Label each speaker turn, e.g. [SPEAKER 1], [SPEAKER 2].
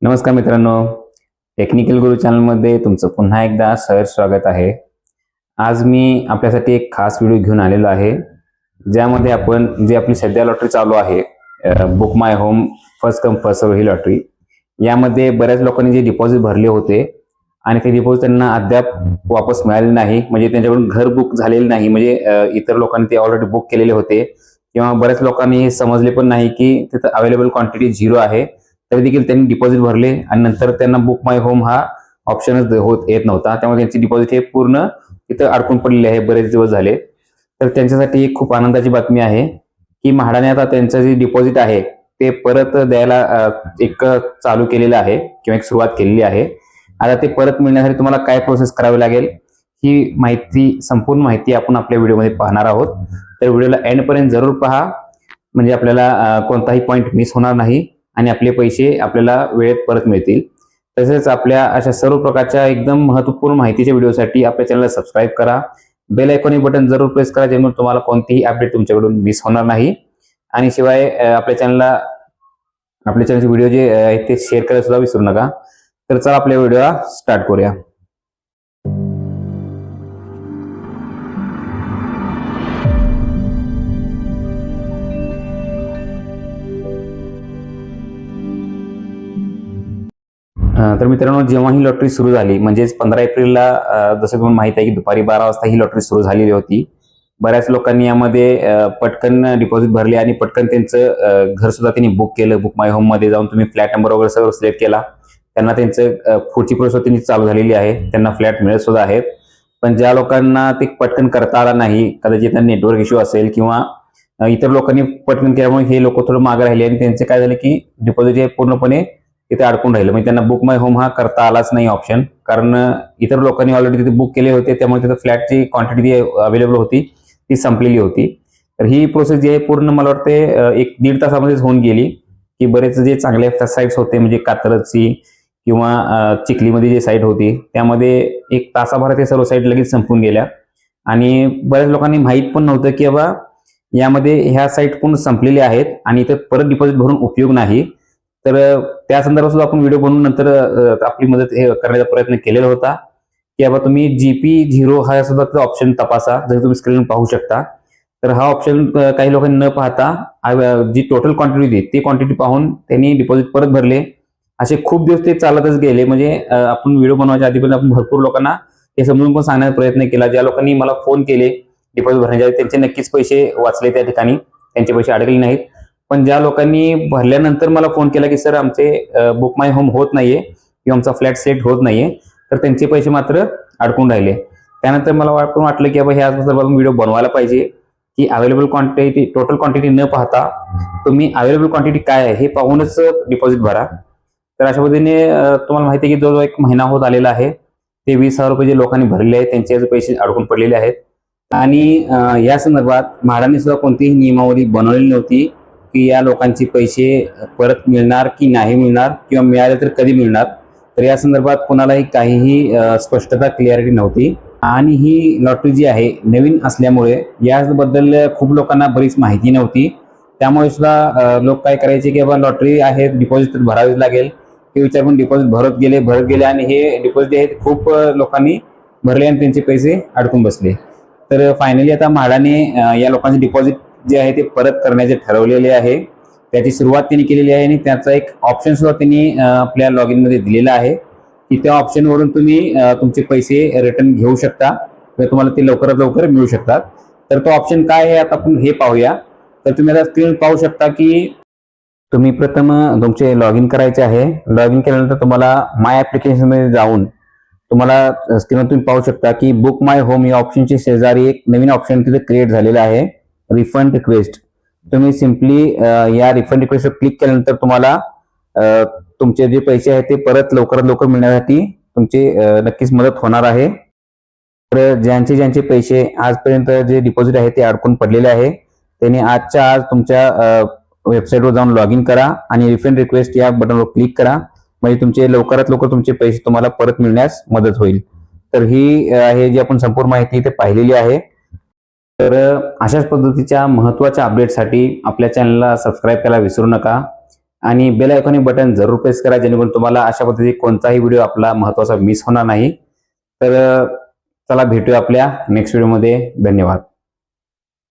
[SPEAKER 1] नमस्कार मित्रांनो, टेक्निकल गुरु चॅनलमध्ये तुमचं पुन्हा एकदा सहर्ष स्वागत आहे. आज मी आपल्यासाठी एक खास व्हिडिओ घेऊन आलेलो आहे, ज्यामध्ये आपण जी आपली सध्या लॉटरी चालू आहे, book my home first come first सर्व ही लॉटरी, यामध्ये बऱ्याच लोकांनी जे डिपॉझिट भरले होते आणि ते डिपॉझिट त्यांना अद्याप वापस मिळाले नाही. म्हणजे त्यांच्याकडून घर बुक झालेले नाही, म्हणजे इतर लोकांनी ते ऑलरेडी बुक केलेले होते किंवा बऱ्याच लोकांनी हे समजले पण नाही की तिथं अवेलेबल क्वांटिटी 0 आहे, तरी देखील त्यांनी डिपॉझिट भरले आणि नंतर त्यांना बुक माय होम हा ऑप्शनच येत नव्हता. त्यामुळे त्यांची डिपॉझिट हे पूर्ण तिथं अडकून पडलेले आहे, बरेच दिवस झाले. तर त्यांच्यासाठी एक खूप आनंदाची बातमी आहे की म्हाडाने आता त्यांचं जे डिपॉझिट आहे ते परत द्यायला एक चालू केलेलं आहे किंवा एक सुरुवात केलेली आहे. आता ते परत मिळण्यासाठी तुम्हाला काय प्रोसेस करावी लागेल ही माहिती, संपूर्ण माहिती आपण आपल्या व्हिडिओमध्ये पाहणार आहोत. तर व्हिडिओला एंडपर्यंत जरूर पहा, म्हणजे आपल्याला कोणताही पॉईंट मिस होणार नाही आणि आपले पैसे आपल्याला वेळेत परत मिळतील. तसेच आपल्या अशा सर्व प्रकारच्या एकदम महत्त्वपूर्ण माहितीच्या व्हिडिओसाठी आपल्या चॅनलला सबस्क्राईब करा, बेल आयकॉन बटन जरूर प्रेस करा, जेणेकरून तुम्हाला कोणतीही अपडेट तुमच्याकडून मिस होणार नाही. आणि शिवाय आपल्या चॅनलचे व्हिडिओ जे आहेत ते शेअर करायला सुद्धा विसरू नका. तर चला आपल्या व्हिडिओला स्टार्ट करूया. तर मित्रांनो, जेव्हा ही लॉटरी सुरू झाली, म्हणजेच 15 एप्रिलला, जसं तुम्हाला माहित आहे की दुपारी 12 वाजता ही लॉटरी सुरू झालेली होती. बऱ्याच लोकांनी यामध्ये पटकन डिपॉझिट भरले आणि पटकन त्यांचं घर सुद्धा त्यांनी बुक केलं. बुक माय होम मध्ये जाऊन तुम्ही फ्लॅट नंबर वगैरे सर्व सिलेक्ट केला, त्यांना त्यांचं पुढची प्रोसेस त्यांनी चालू झालेली आहे, त्यांना फ्लॅट मिळत सुद्धा आहेत. पण ज्या लोकांना ते पटकन करता आला नाही, कदाचित नेटवर्क इश्यू असेल किंवा इतर लोकांनी पटकन केल्यामुळे हे लोक थोडं मागे राहिले आणि त्यांचे काय झालं की डिपॉझिट हे पूर्णपणे तिथे अडकून राहिलं. म्हणजे त्यांना बुक माय होम हा करता आलाच नाही ऑप्शन, कारण इतर लोकांनी ऑलरेडी तिथे बुक केले होते, त्यामुळे तिथे फ्लॅटची क्वांटिटी अवेलेबल होती ती संपलेली होती. तर ही प्रोसेस जी आहे पूर्ण मला वाटते 1-1.5 तासामध्येच होऊन गेली. की बरेच जे चांगले साईट्स होते, म्हणजे कात्रजची किंवा चिखलीमध्ये जे साईट होती, त्यामध्ये 1 तासाभरात ते सर्व साईट लगेच संपून गेल्या. आणि बऱ्याच लोकांनी माहीत पण नव्हतं की बाबा यामध्ये ह्या साईट पूर्ण संपलेल्या आहेत आणि इथं परत डिपॉझिट भरून उपयोग नाही. तर त्या संदर्भात सुद्धा आपण व्हिडिओ बनवून नंतर आपली मदत हे करण्याचा प्रयत्न केलेला होता की बाबा तुम्ही GP0 हा सुद्धा ऑप्शन तपासा. जर तुम्ही स्क्रीन पाहू शकता, तर हा ऑप्शन काही लोकांनी न पाहता जी टोटल क्वांटिटी होती ती क्वांटिटी पाहून त्यांनी डिपॉझिट परत भरले. असे खूप दिवस ते चालतच गेले. म्हणजे आपण व्हिडिओ बनवायच्या आधी पण आपण भरपूर लोकांना हे समजून पण सांगण्याचा प्रयत्न केला. ज्या लोकांनी मला फोन केले डिपॉझिट भरण्याच्या आधी, त्यांचे नक्कीच पैसे वाचले, त्या ठिकाणी त्यांचे पैसे अडकले नाहीत. पण ज्या लोकांनी भरल्यानंतर मला फोन केला की सर आमचे बुक माय होम होत नाहीये किंवा आमचा फ्लॅट सेट होत नाहीये, तर त्यांचे पैसे मात्र अडकून राहिले. त्यानंतर मला वाटलं की बाबा ह्या संदर्भात व्हिडिओ बनवायला पाहिजे की अवेलेबल क्वांटिटी, टोटल क्वांटिटी न पाहता तुम्ही अवेलेबल क्वांटिटी काय आहे हे पाहूनच डिपॉझिट भरा. तर अशा पद्धतीने तुम्हाला माहिती आहे की जो 1 महिना होत आलेला आहे, ते 20,000 रुपये जे लोकांनी भरले आहेत त्यांचे पैसे अडकून पडलेले आहेत. आणि या संदर्भात म्हाडाने सुद्धा कोणतीही नियमावली बनवलेली नव्हती की या लोकांचे पैसे परत मिळणार की नाही मिळणार किंवा मिळाले तर कधी मिळणार. तर या संदर्भात कोणालाही काहीही स्पष्टता, क्लिअरिटी नव्हती. आणि ही लॉटरी जी आहे नवीन असल्यामुळे याबद्दल खूप लोकांना बरीच माहिती नव्हती. त्यामुळे सुद्धा लोक काय करायचे की बाबा लॉटरी आहे, डिपॉझिट भरावीच लागेल हे विचार करून डिपॉझिट भरत गेले आणि हे डिपॉझिट आहे खूप लोकांनी भरले आणि त्यांचे पैसे अडकून बसले. तर फायनली आता म्हाडाने या लोकांचे डिपॉझिट जे आहे ते परत करण्याचे ठरवलेले आहे. त्याची सुरुवात त्यांनी केलेली आहे आणि त्याचा एक ऑप्शन सुद्धा त्यांनी आपल्या लॉगिन मध्ये दिलेला आहे की त्या ऑप्शनवरून तुम्ही तुमचे पैसे रिटर्न घेऊ शकता किंवा तुम्हाला ते लवकरात लवकर मिळू शकतात. तर तो ऑप्शन काय आहे आता आपण हे पाहूया. तर तुम्ही आता स्क्रीन पाहू शकता की तुम्ही प्रथम तुमचे लॉगिन करायचे आहे. लॉगिन केल्यानंतर तुम्हाला माय ऍप्लिकेशन मध्ये जाऊन तुम्हाला स्क्रीनवर तुम्ही पाहू शकता की बुक माय होम या ऑप्शनची शेजारी एक नवीन ऑप्शन तिथे क्रिएट झालेला आहे, रिफंड रिक्वेस्ट. तुम्ही सिम्पली या रिफंड रिक्वेस्टवर क्लिक केल्यानंतर तुम्हाला तुमचे जे पैसे आहेत ते परत लवकरात लवकर मिळण्यासाठी तुमची नक्कीच मदत होणार आहे. तर ज्यांचे पैसे आजपर्यंत जे डिपॉझिट आहे ते अडकून पडलेले आहे, त्यांनी आजच्या आज तुमच्या वेबसाईटवर जाऊन लॉग इन करा आणि रिफंड रिक्वेस्ट या बटनवर क्लिक करा. म्हणजे तुमचे लवकरात लवकर तुमचे पैसे तुम्हाला परत मिळण्यास मदत होईल. तर ही आहे जी आपण संपूर्ण माहिती इथे पाहिलेली आहे. तर अशाच पद्धतीच्या महत्त्वाच्या अपडेटसाठी आपल्या चॅनलला सबस्क्राईब करायला विसरू नका. आणि बेल आयकॉन बटन जरूर प्रेस करा, जेणेकरून तुम्हाला अशा पद्धतीने कोणताही व्हिडिओ आपला महत्त्वाचा मिस होणार नाही. तर चला भेटूया आपल्या नेक्स्ट व्हिडिओमध्ये. धन्यवाद.